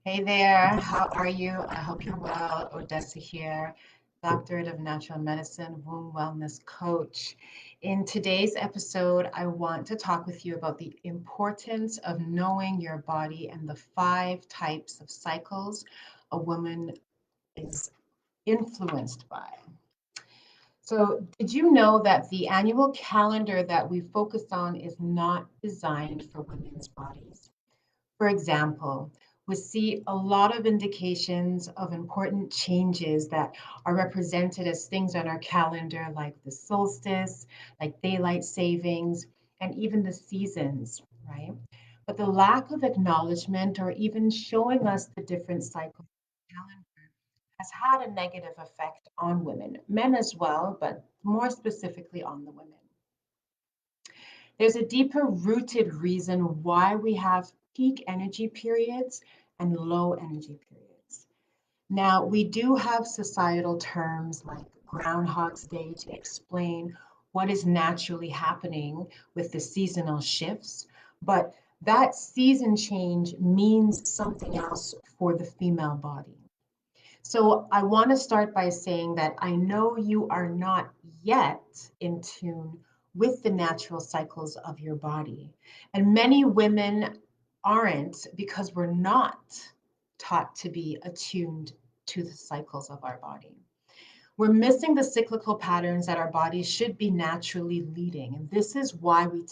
Hey there, how are you? I hope you're well. Odessa here, Doctorate of Natural Medicine, Womb Wellness Coach. In today's episode, I want to talk with you about the importance of knowing your body and the 5 types of cycles a woman is influenced by. So, did you know that the annual calendar that we focus on is not designed for women's bodies? For example, we see a lot of indications of important changes that are represented as things on our calendar, like the solstice, like daylight savings, and even the seasons, right? But the lack of acknowledgement or even showing us the different cycles of the calendar has had a negative effect on women, men as well, but more specifically on the women. There's a deeper rooted reason why we have peak energy periods and low energy periods. Now, we do have societal terms like Groundhog's Day to explain what is naturally happening with the seasonal shifts, but that season change means something else for the female body. So I want to start by saying that I know you are not yet in tune with the natural cycles of your body. And many women aren't because we're not taught to be attuned to the cycles of our body. We're missing the cyclical patterns that our bodies should be naturally leading. And this is why we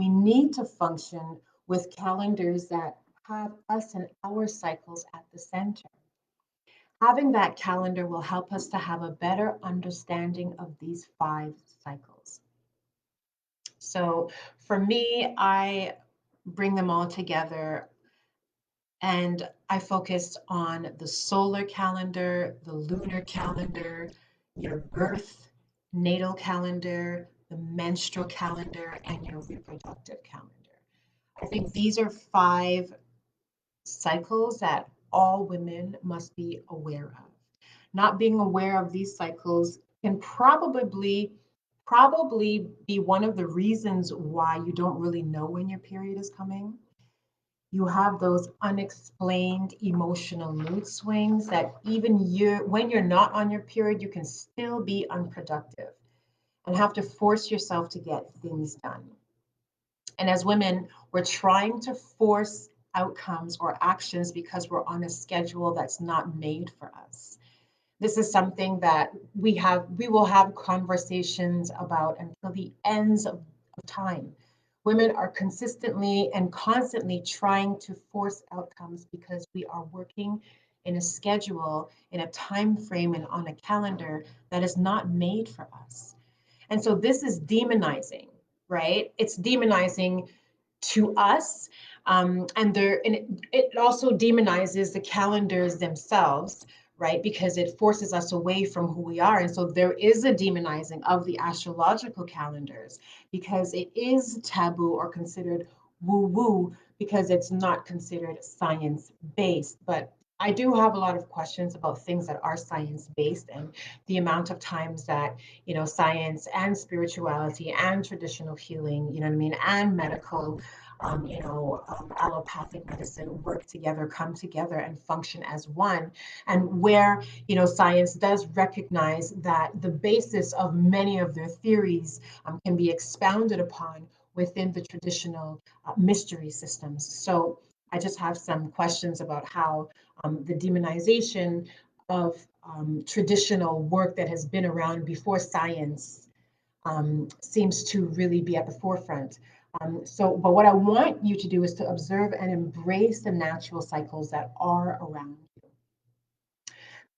need to function with calendars that have us and our cycles at the center. Having that calendar will help us to have a better understanding of these 5 cycles. So for me, I bring them all together and I focused on the solar calendar, the lunar calendar, your birth natal calendar, the menstrual calendar, and your reproductive calendar. I think these are 5 cycles that all women must be aware of. Not being aware of these cycles can probably be one of the reasons why you don't really know when your period is coming. You have those unexplained emotional mood swings that even when you're not on your period, you can still be unproductive and have to force yourself to get things done. And as women, we're trying to force outcomes or actions because we're on a schedule that's not made for us. This is something that we will have conversations about until the ends of time. Women are consistently and constantly trying to force outcomes because we are working in a schedule, in a time frame, and on a calendar that is not made for us. And so this is demonizing, right? It's demonizing to us. And it also demonizes the calendars themselves, right? Because it forces us away from who we are. And so there is a demonizing of the astrological calendars because it is taboo or considered woo woo because it's not considered science based. But I do have a lot of questions about things that are science based and the amount of times that, science and spirituality and traditional healing, you know what I mean, and medical allopathic medicine work together, come together, and function as one. And where, science does recognize that the basis of many of their theories can be expounded upon within the traditional mystery systems. So I just have some questions about how the demonization of traditional work that has been around before science seems to really be at the forefront. But what I want you to do is to observe and embrace the natural cycles that are around you,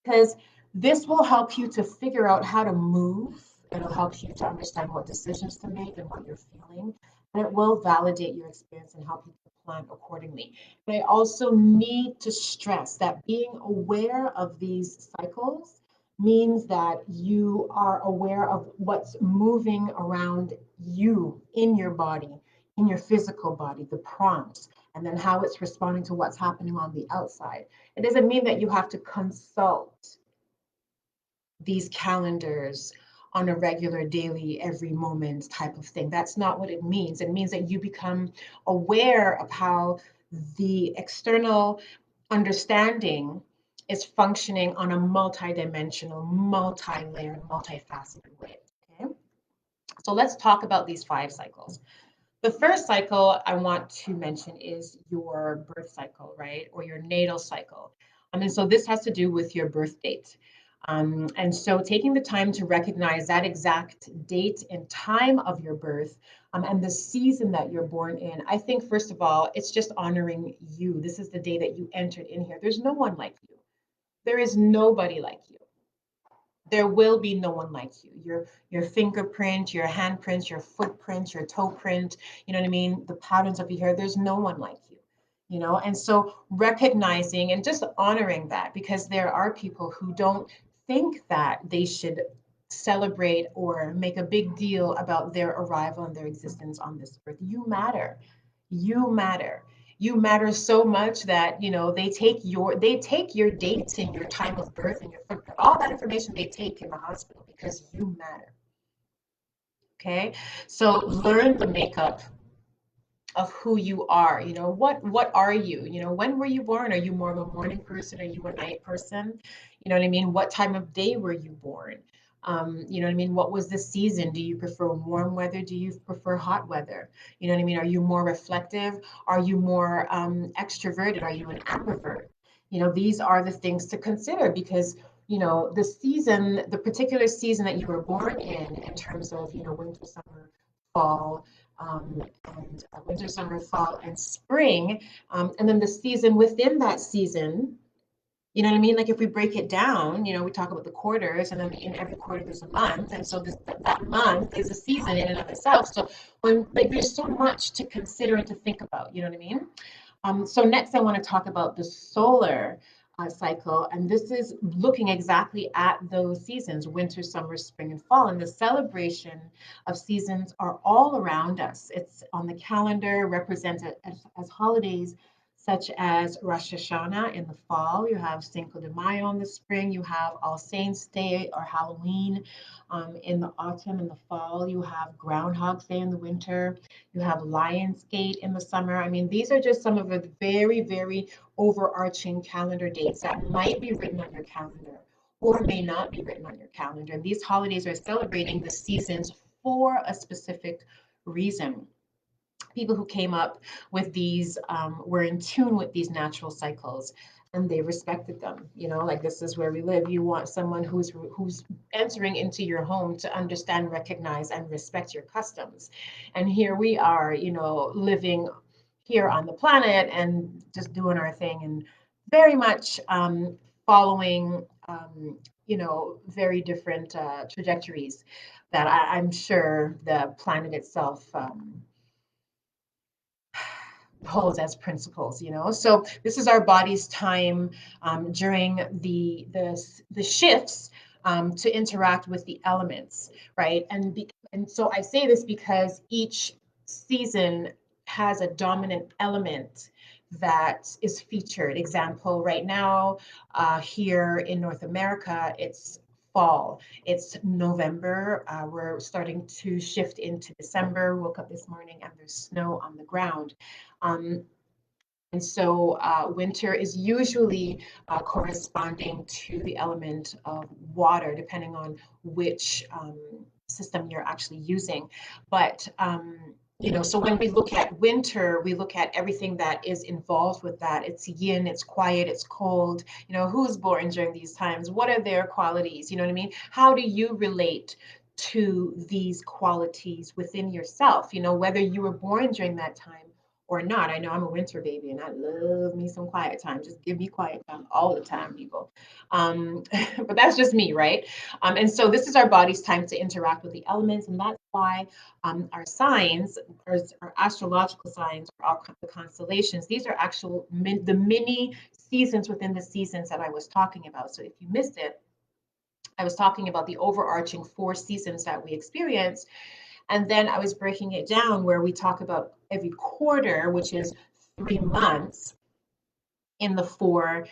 because this will help you to figure out how to move. It'll help you to understand what decisions to make and what you're feeling. And it will validate your experience and help you to plan accordingly. But I also need to stress that being aware of these cycles means that you are aware of what's moving around you in your body, in your physical body, the prompts, and then how it's responding to what's happening on the outside. It doesn't mean that you have to consult these calendars on a regular, daily, every moment type of thing. That's not what it means. It means that you become aware of how the external understanding is functioning on a multidimensional, multi-layered, multifaceted way. Okay, so let's talk about these 5 cycles. The first cycle I want to mention is your birth cycle, right? Or your natal cycle. And so this has to do with your birth date. And so taking the time to recognize that exact date and time of your birth, and the season that you're born in, I think, first of all, it's just honoring you. This is the day that you entered in here. There's no one like you. There is nobody like you. There will be no one like you. Your fingerprint, your handprint, your footprint, your toe print, you know what I mean? The patterns of your hair, there's no one like you, you know? And so recognizing and just honoring that, because there are people who don't think that they should celebrate or make a big deal about their arrival and their existence on this earth. You matter. You matter. You matter so much that, you know, they take your dates and your time of birth and your footprint, all that information they take in the hospital because you matter. Okay, so learn the makeup of who you are. You know, what are you? You know, when were you born? Are you more of a morning person? Are you a night person? You know what I mean? What time of day were you born? You know what I mean? What was the season? Do you prefer warm weather? Do you prefer hot weather? You know what I mean? Are you more reflective? Are you more extroverted? Are you an ambivert? You know, these are the things to consider because, you know, the season, the particular season that you were born in terms of, you know, winter, summer, fall, and winter, summer, fall, and spring. And then the season within that season, you know what I mean? Like if we break it down, you know, we talk about the quarters, and then in every quarter there's a month, and so that month is a season in and of itself. So when like there's so much to consider and to think about, you know what I mean? So next, I want to talk about the solar cycle, and this is looking exactly at those seasons: winter, summer, spring, and fall. And the celebration of seasons are all around us. It's on the calendar, represented as holidays such as Rosh Hashanah in the fall. You have Cinco de Mayo in the spring. You have All Saints Day or Halloween in the autumn and the fall. You have Groundhog's Day in the winter. You have Lionsgate in the summer. I mean, these are just some of the very, very overarching calendar dates that might be written on your calendar or may not be written on your calendar. And these holidays are celebrating the seasons for a specific reason. People who came up with these were in tune with these natural cycles and they respected them. You know, like this is where we live. You want someone who's entering into your home to understand, recognize, and respect your customs. And here we are, you know, living here on the planet and just doing our thing and very much following you know, very different trajectories that I'm sure the planet itself holds as principles, you know. So this is our body's time during the shifts to interact with the elements, right? And so I say this because each season has a dominant element that is featured. Example, right now here in North America, it's fall. It's November. We're starting to shift into December. Woke up this morning and there's snow on the ground. Um, and so winter is usually corresponding to the element of water, depending on which system you're actually using. But you know, so when we look at winter, we look at everything that is involved with that. It's yin, it's quiet, it's cold. You know, who's born during these times? What are their qualities? You know what I mean? How do you relate to these qualities within yourself? You know, whether you were born during that time or not. I know I'm a winter baby and I love me some quiet time. Just give me quiet time all the time, people. But that's just me, right? And so this is our body's time to interact with the elements, and that's why our signs, our astrological signs, or all the constellations, these are actual the mini seasons within the seasons that I was talking about. So if you missed it, I was talking about the overarching 4 seasons that we experience, and then I was breaking it down where we talk about every quarter, which is 3 months in the 4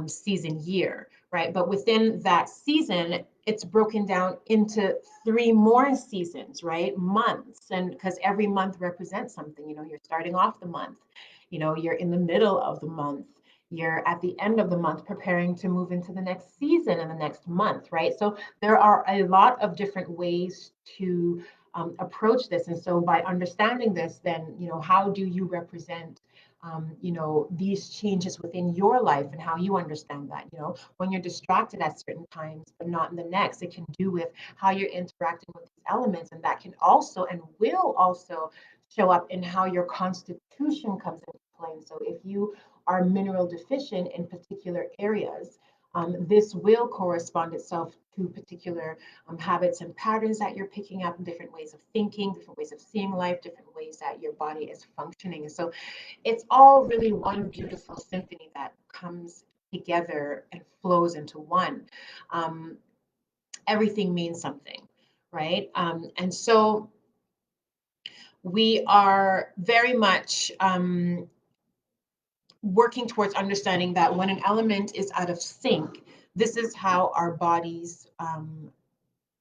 season year, right? But within that season, it's broken down into 3 more seasons, right? Months. And because every month represents something, you know, you're starting off the month, you know, you're in the middle of the month, You're at the end of the month preparing to move into the next season in the next month, right? So there are a lot of different ways to approach this. And so by understanding this, then, how do you represent these changes within your life and how you understand that, when you're distracted at certain times, but not in the next, it can do with how you're interacting with these elements. And that can also and will also show up in how your constitution comes into play. And so if you are mineral deficient in particular areas, this will correspond itself to particular habits and patterns that you're picking up, different ways of thinking, different ways of seeing life, different ways that your body is functioning. And so it's all really one beautiful symphony that comes together and flows into one. Um, Everything means something, right? And so we are very much working towards understanding that when an element is out of sync, this is how our bodies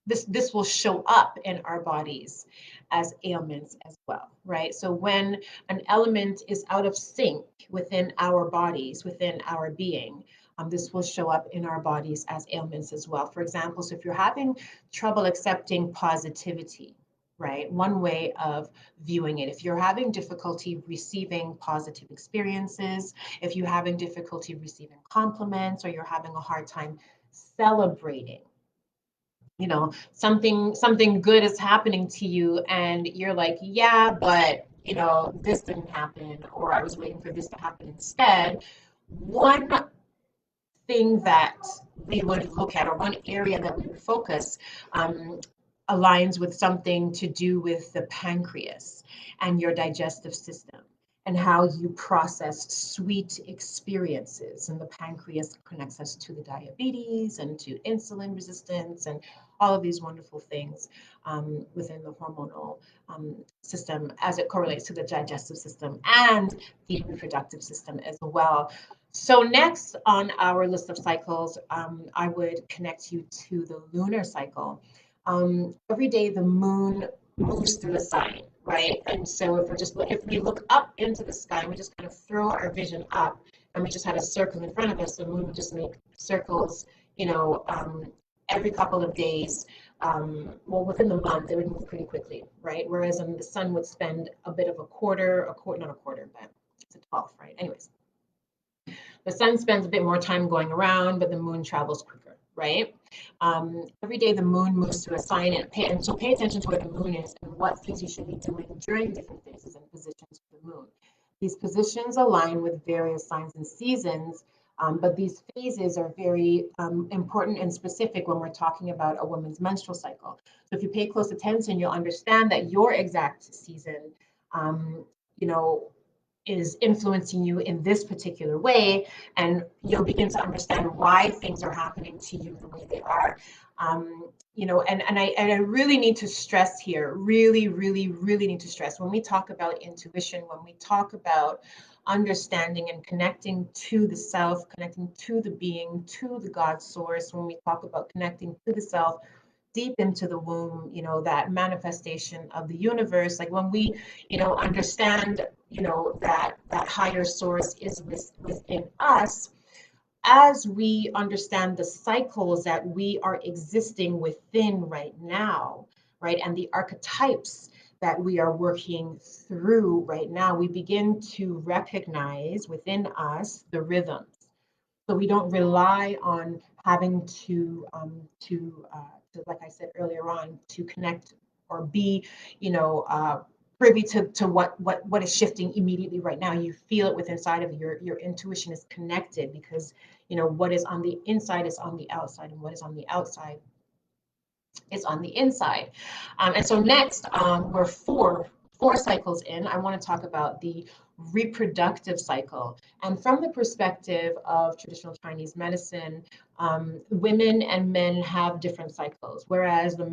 this will show up in our bodies as ailments as well, right? So when an element is out of sync within our bodies, within our being, this will show up in our bodies as ailments as well. For example, so if you're having trouble accepting positivity, right? One way of viewing it. If you're having difficulty receiving positive experiences, if you're having difficulty receiving compliments, or you're having a hard time celebrating, something good is happening to you and you're like, yeah, but this didn't happen, or I was waiting for this to happen instead. One thing that we would look at, or one area that we would focus, aligns with something to do with the pancreas and your digestive system and how you process sweet experiences. And the pancreas connects us to the diabetes and to insulin resistance and all of these wonderful things within the hormonal system as it correlates to the digestive system and the reproductive system as well. So next on our list of cycles, I would connect you to the lunar cycle. Every day the moon moves through a sign, right? And so if we look up into the sky, we just kind of throw our vision up, and we just had a circle in front of us, the moon would just make circles, every couple of days. Well, within the month, it would move pretty quickly, right? Whereas the sun would spend a bit of not a quarter, but it's a 12th, right? Anyways, the sun spends a bit more time going around, but the moon travels quicker, right? Every day the moon moves through a sign, and so pay attention to where the moon is and what things you should be doing during different phases and positions of the moon. These positions align with various signs and seasons, but these phases are very important and specific when we're talking about a woman's menstrual cycle. So if you pay close attention, you'll understand that your exact season, um, you know, is influencing you in this particular way, and you'll begin to understand why things are happening to you the way they are. And I really need to stress here, really, really, really need to stress, when we talk about intuition, when we talk about understanding and connecting to the self, connecting to the being, to the God source, when we talk about connecting to the self, deep into the womb, that manifestation of the universe, like when we, understand, that higher source is within us, as we understand the cycles that we are existing within right now, right, and the archetypes that we are working through right now, we begin to recognize within us the rhythms. So we don't rely on having like I said earlier on, to connect or be, privy to what is shifting immediately right now. You feel it within inside of your intuition is connected, because what is on the inside is on the outside, and what is on the outside is on the inside. And so next, we're four cycles in. I want to talk about the reproductive cycle. And from the perspective of traditional Chinese medicine, women and men have different cycles, whereas the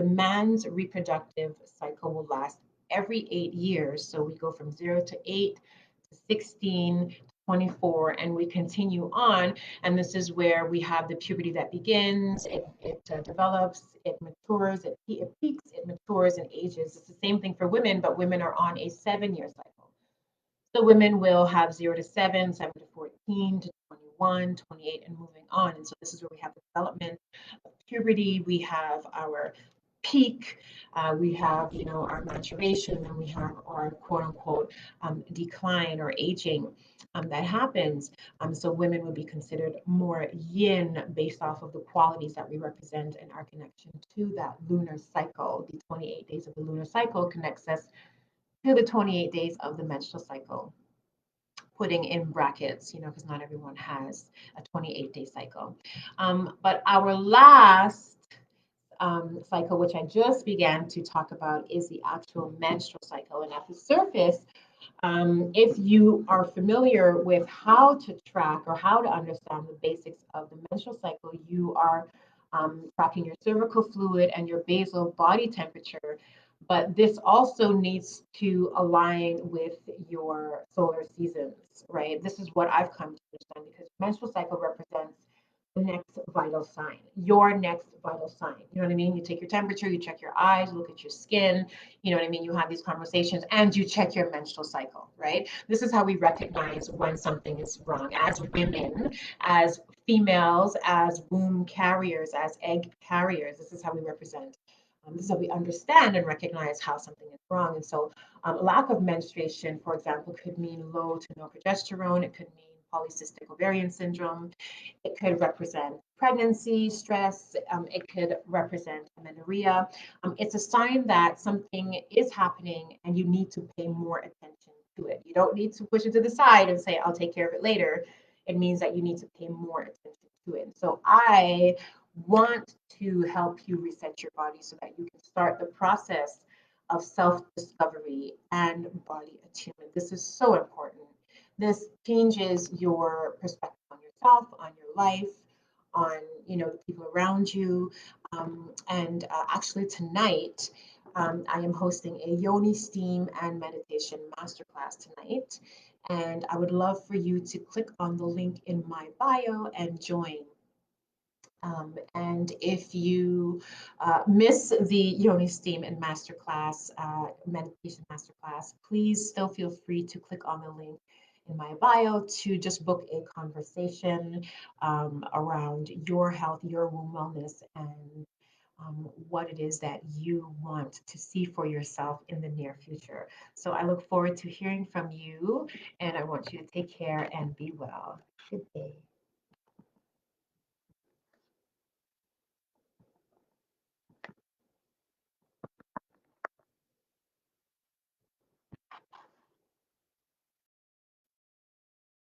man's reproductive cycle will last every 8 years. So we go from 0 to 8 to 16, 24, and we continue on. And this is where we have the puberty that begins, it develops, it matures, it peaks, it matures and ages. It's the same thing for women, but women are on a 7-year cycle. So women will have 0 to 7, 7 to 18 to 21, 28, and moving on. And so this is where we have the development of puberty, we have our peak, we have, our maturation, and we have our quote unquote decline or aging that happens. So women would be considered more yin based off of the qualities that we represent and our connection to that lunar cycle. The 28 days of the lunar cycle connects us to the 28 days of the menstrual cycle, putting in brackets, because not everyone has a 28-day cycle. But our last cycle, which I just began to talk about, is the actual menstrual cycle. And at the surface, if you are familiar with how to track or how to understand the basics of the menstrual cycle, you are tracking your cervical fluid and your basal body temperature. But this also needs to align with your solar seasons, right? This is what I've come to understand because menstrual cycle represents the next vital sign, your next vital sign. You know what I mean? You take your temperature, you check your eyes, look at your skin, you know what I mean? You have these conversations and you check your menstrual cycle, right? This is how we recognize when something is wrong as women, as females, as womb carriers, as egg carriers. This is how we represent. This is how we understand and recognize how something is wrong. And so, lack of menstruation, for example, could mean low to no progesterone. It could mean polycystic ovarian syndrome. It could represent pregnancy, stress. It could represent amenorrhea. It's a sign that something is happening and you need to pay more attention to it. You don't need to push it to the side and say, I'll take care of it later. It means that you need to pay more attention to it. So I want to help you reset your body so that you can start the process of self discovery and body attunement. This is so important. This changes your perspective on yourself, on your life, on the people around you. And actually tonight, I am hosting a yoni steam and meditation masterclass tonight. And I would love for you to click on the link in my bio and join. And if you miss the Yoni Steam and Masterclass, Meditation Masterclass, please still feel free to click on the link in my bio to just book a conversation around your health, your womb wellness, and what it is that you want to see for yourself in the near future. So I look forward to hearing from you, and I want you to take care and be well. Good day.